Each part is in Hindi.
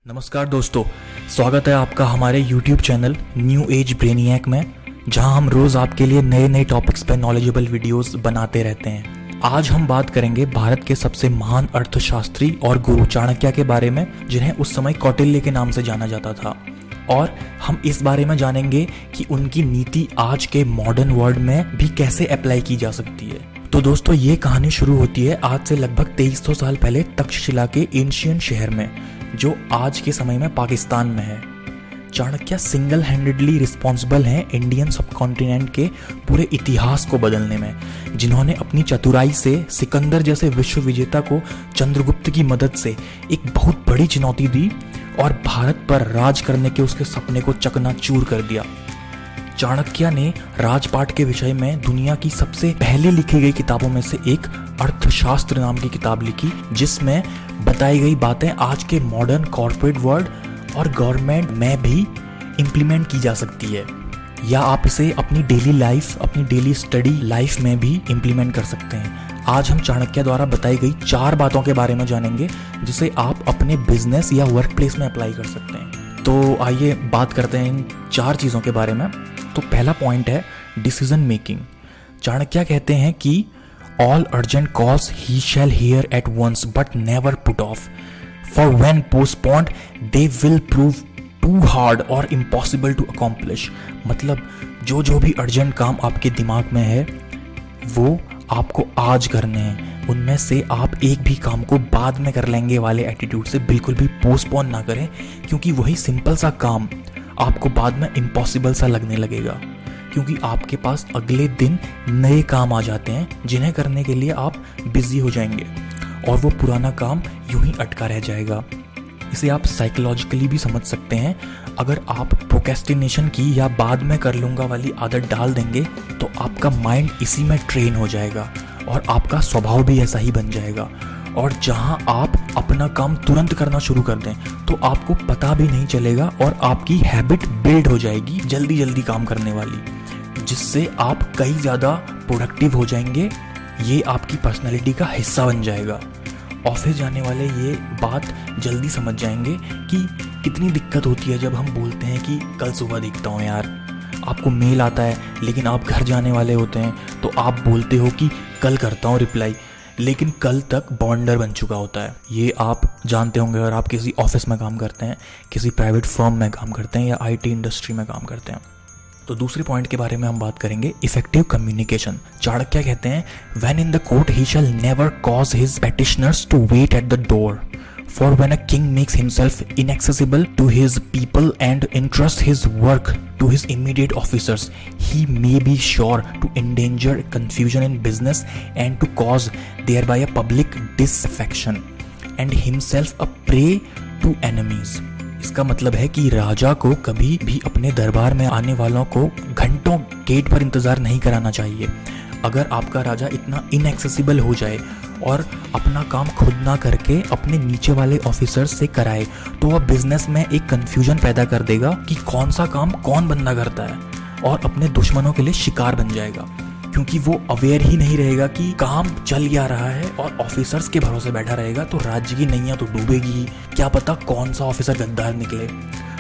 नमस्कार दोस्तों, स्वागत है आपका हमारे YouTube चैनल न्यू एज ब्रेनियक में, जहां हम रोज आपके लिए नए नए टॉपिक्स पर नॉलेजेबल वीडियोस बनाते रहते हैं। आज हम बात करेंगे भारत के सबसे महान अर्थशास्त्री और गुरु चाणक्य के बारे में, जिन्हें उस समय कौटिल्य के नाम से जाना जाता था। और हम इस बारे में जानेंगे कि उनकी नीति आज के मॉडर्न वर्ल्ड में भी कैसे अप्लाई की जा सकती है। तो दोस्तों, ये कहानी शुरू होती है आज से लगभग 2300 साल पहले तक्षशिला के एंशियंट शहर में, जो आज के समय में पाकिस्तान में है। चाणक्य सिंगल हैंडेडली रिस्पॉन्सिबल हैं इंडियन सबकॉन्टिनेंट के पूरे इतिहास को बदलने में, जिन्होंने अपनी चतुराई से सिकंदर जैसे विश्व विजेता को चंद्रगुप्त की मदद से एक बहुत बड़ी चुनौती दी और भारत पर राज करने के उसके सपने को चकनाचूर कर दिया। चाणक्य ने राजपाट के विषय में दुनिया की सबसे पहले लिखी गई किताबों में से एक अर्थशास्त्र नाम की किताब लिखी, जिसमें बताई गई बातें आज के मॉडर्न कॉर्पोरेट वर्ल्ड और गवर्नमेंट में भी इम्प्लीमेंट की जा सकती है, या आप इसे अपनी डेली लाइफ, अपनी डेली स्टडी लाइफ में भी इम्प्लीमेंट कर सकते हैं। आज हम चाणक्य द्वारा बताई गई 4 बातों के बारे में जानेंगे, जिसे आप अपने बिजनेस या वर्क प्लेस में अप्लाई कर सकते हैं। तो आइए बात करते हैं इन 4 चीज़ों के बारे में। तो पहला पॉइंट है डिसीजन मेकिंग। चाणक्य कहते हैं कि all urgent calls he shall hear at once but never put off, for when postponed they will prove too hard और इम्पॉसिबल टू अकॉम्प्लिश। मतलब जो भी अर्जेंट काम आपके दिमाग में है वो आपको आज करने हैं, उनमें से आप एक भी काम को बाद में कर लेंगे वाले एटीट्यूड से बिल्कुल भी पोस्टपोन ना करें, क्योंकि वही सिंपल सा काम आपको बाद में इम्पॉसिबल सा लगने लगेगा, क्योंकि आपके पास अगले दिन नए काम आ जाते हैं जिन्हें करने के लिए आप बिजी हो जाएंगे और वो पुराना काम यूं ही अटका रह जाएगा। इसे आप साइकोलॉजिकली भी समझ सकते हैं। अगर आप प्रोक्रेस्टिनेशन की या बाद में कर लूँगा वाली आदत डाल देंगे तो आपका माइंड इसी में ट्रेन हो जाएगा और आपका स्वभाव भी ऐसा ही बन जाएगा। और जहां आप अपना काम तुरंत करना शुरू कर दें तो आपको पता भी नहीं चलेगा और आपकी हैबिट बिल्ड हो जाएगी जल्दी जल्दी काम करने वाली, जिससे आप कई ज़्यादा प्रोडक्टिव हो जाएंगे। ये आपकी पर्सनैलिटी का हिस्सा बन जाएगा। ऑफिस जाने वाले ये बात जल्दी समझ जाएंगे कि कितनी दिक्कत होती है जब हम बोलते हैं कि कल सुबह देखता हूँ यार। आपको मेल आता है लेकिन आप घर जाने वाले होते हैं तो आप बोलते हो कि कल करता हूँ रिप्लाई, लेकिन कल तक बॉन्डर बन चुका होता है। ये आप जानते होंगे अगर आप किसी ऑफिस में काम करते हैं, किसी प्राइवेट फर्म में काम करते हैं या आईटी इंडस्ट्री में काम करते हैं। तो दूसरे पॉइंट के बारे में हम बात करेंगे, इफेक्टिव कम्युनिकेशन। चाणक्य कहते हैं when in the court he shall never cause his petitioners to wait at the door, for when a king makes himself inaccessible to his people and entrusts his work to his immediate officers, he may be sure to endanger confusion in business and to cause thereby a public disaffection and himself a prey to enemies. इसका मतलब है कि राजा को कभी भी अपने दरबार में आने वालों को घंटों गेट पर इंतजार नहीं कराना चाहिए। अगर आपका राजा इतना इनएक्सेसिबल हो जाए और अपना काम खुद ना करके अपने नीचे वाले ऑफिसर्स से कराए तो वह बिजनेस में एक कंफ्यूजन पैदा कर देगा कि कौन सा काम कौन बंदा करता है, और अपने दुश्मनों के लिए शिकार बन जाएगा, क्योंकि वो अवेयर ही नहीं रहेगा कि काम चल क्या रहा है और ऑफिसर्स के भरोसे बैठा रहेगा तो राज्य की नैया तो डूबेगी, क्या पता कौन सा ऑफिसर गद्दार निकले।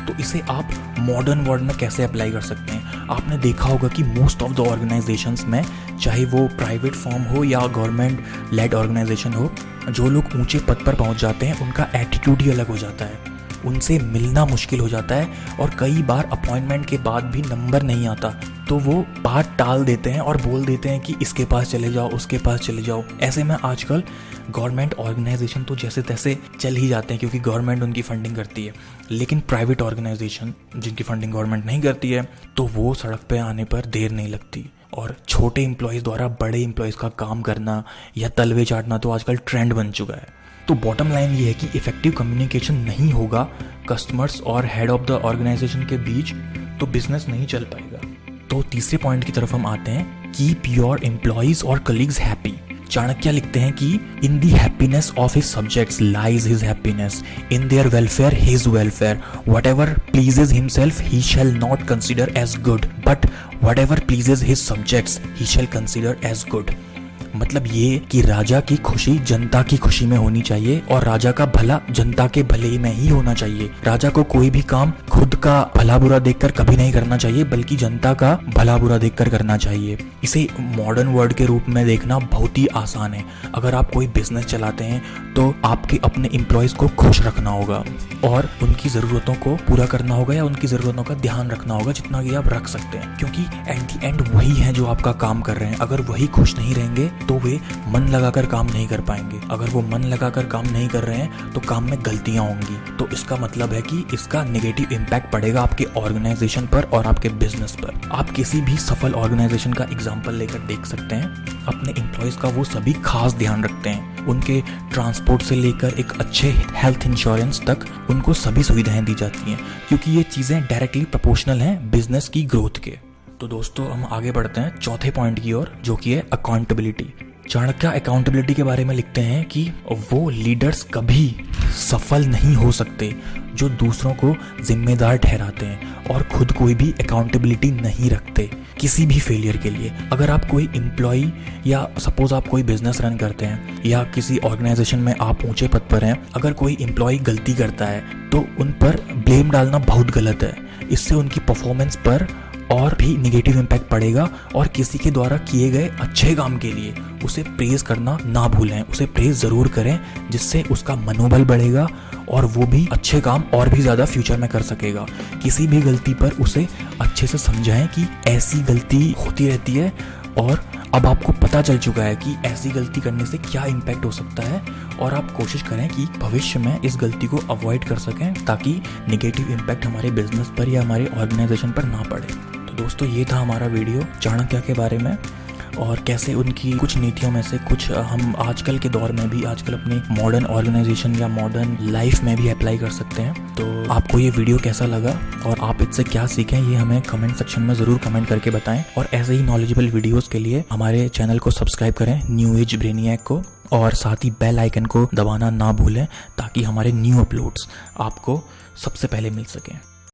तो इसे आप मॉडर्न वर्ल्ड में कैसे अप्लाई कर सकते हैं? आपने देखा होगा कि मोस्ट ऑफ द ऑर्गेनाइजेशंस में, चाहे वो प्राइवेट फर्म हो या गवर्नमेंट लेड ऑर्गेनाइजेशन हो, जो लोग ऊंचे पद पर पहुंच जाते हैं उनका एटीट्यूड ही अलग हो जाता है। उनसे मिलना मुश्किल हो जाता है और कई बार अपॉइंटमेंट के बाद भी नंबर नहीं आता तो वो बात टाल देते हैं और बोल देते हैं कि इसके पास चले जाओ, उसके पास चले जाओ। ऐसे में आजकल गवर्नमेंट ऑर्गेनाइजेशन तो जैसे तैसे चल ही जाते हैं क्योंकि गवर्नमेंट उनकी फंडिंग करती है, लेकिन प्राइवेट ऑर्गेनाइजेशन जिनकी फंडिंग गवर्नमेंट नहीं करती है तो वो सड़क पे आने पर देर नहीं लगती। और छोटे एम्प्लॉयज़ द्वारा बड़े एम्प्लॉयज़ का काम करना या तलवे चाटना तो आजकल ट्रेंड बन चुका है। तो बॉटम लाइन ये है कि इफेक्टिव कम्युनिकेशन नहीं होगा कस्टमर्स और हेड ऑफ द ऑर्गेनाइजेशन के बीच तो बिजनेस नहीं चल पाएगा। तो तीसरे पॉइंट की तरफ हम आते हैं, कीप योर एम्प्लॉयज और कलीग्स हैप्पी। चाणक्य लिखते हैं कि in the happiness of his subjects lies his happiness, in their welfare his welfare, whatever pleases himself he shall not consider as good but whatever pleases his subjects he shall consider as good. मतलब ये कि राजा की खुशी जनता की खुशी में होनी चाहिए और राजा का भला जनता के भले में ही होना चाहिए। राजा को कोई भी काम खुद का भला बुरा देखकर कभी नहीं करना चाहिए, बल्कि जनता का भला बुरा देखकर करना चाहिए। इसे मॉडर्न वर्ड के रूप में देखना बहुत ही आसान है। अगर आप कोई बिजनेस चलाते हैं तो आपके अपने एम्प्लॉयज को खुश रखना होगा और उनकी ज़रूरतों को पूरा करना होगा या उनकी ज़रूरतों का ध्यान रखना होगा जितना कि आप रख सकते हैं, क्योंकि एट द एंड वही है जो आपका काम कर रहे हैं। अगर वही खुश नहीं रहेंगे तो वे मन लगाकर काम नहीं कर पाएंगे। अगर वो मन लगाकर काम नहीं कर रहे हैं तो काम में गलतियां होंगी, तो इसका मतलब है कि इसका नेगेटिव इम्पैक्ट पड़ेगा आपके ऑर्गेनाइजेशन पर और आपके बिजनेस पर। आप किसी भी सफल ऑर्गेनाइजेशन का एग्जाम्पल लेकर देख सकते हैं। अपने एम्प्लॉयज का वो सभी खास ध्यान रखते हैं। उनके ट्रांसपोर्ट से लेकर एक अच्छे हेल्थ इंश्योरेंस तक उनको सभी सुविधाएं दी जाती हैं, क्योंकि ये चीज़ें डायरेक्टली प्रोपोर्शनल हैं बिजनेस की ग्रोथ के। तो दोस्तों हम आगे बढ़ते हैं चौथे पॉइंट की ओर, जो कि है अकाउंटेबिलिटी। चाणक्य अकाउंटेबिलिटी के बारे में लिखते हैं कि वो लीडर्स कभी सफल नहीं हो सकते जो दूसरों को जिम्मेदार ठहराते हैं और खुद कोई भी अकाउंटेबिलिटी नहीं रखते किसी भी फेलियर के लिए। अगर आप कोई एम्प्लॉय या सपोज आप कोई बिजनेस रन करते हैं या किसी ऑर्गेनाइजेशन में आप ऊंचे पद पर हैं, अगर कोई एम्प्लॉय गलती करता है तो उन पर ब्लेम डालना बहुत गलत है। इससे उनकी परफॉर्मेंस पर और भी निगेटिव इम्पैक्ट पड़ेगा और किसी के द्वारा किए गए अच्छे काम के लिए उसे प्रेज करना ना भूलें। उसे प्रेज ज़रूर करें, जिससे उसका मनोबल बढ़ेगा और वो भी अच्छे काम और भी ज़्यादा फ्यूचर में कर सकेगा। किसी भी गलती पर उसे अच्छे से समझाएं कि ऐसी गलती होती रहती है और अब आपको पता चल चुका है कि ऐसी गलती करने से क्या इम्पैक्ट हो सकता है, और आप कोशिश करें कि भविष्य में इस गलती को अवॉइड कर सकें ताकि नेगेटिव इम्पैक्ट हमारे बिजनेस पर या हमारे ऑर्गेनाइजेशन पर ना पड़े। तो दोस्तों ये था हमारा वीडियो चाणक्य के बारे में और कैसे उनकी कुछ नीतियों में से कुछ हम आजकल के दौर में भी, आजकल अपने मॉडर्न ऑर्गेनाइजेशन या मॉडर्न लाइफ में भी अप्लाई कर सकते हैं। तो आपको ये वीडियो कैसा लगा और आप इससे क्या सीखें, ये हमें कमेंट सेक्शन में ज़रूर कमेंट करके बताएं। और ऐसे ही नॉलेजेबल वीडियोज़ के लिए हमारे चैनल को सब्सक्राइब करें, न्यू एज ब्रेनियक को, और साथ ही बेल आइकन को दबाना ना भूलें ताकि हमारे न्यू अपलोड्स आपको सबसे पहले मिल सकें।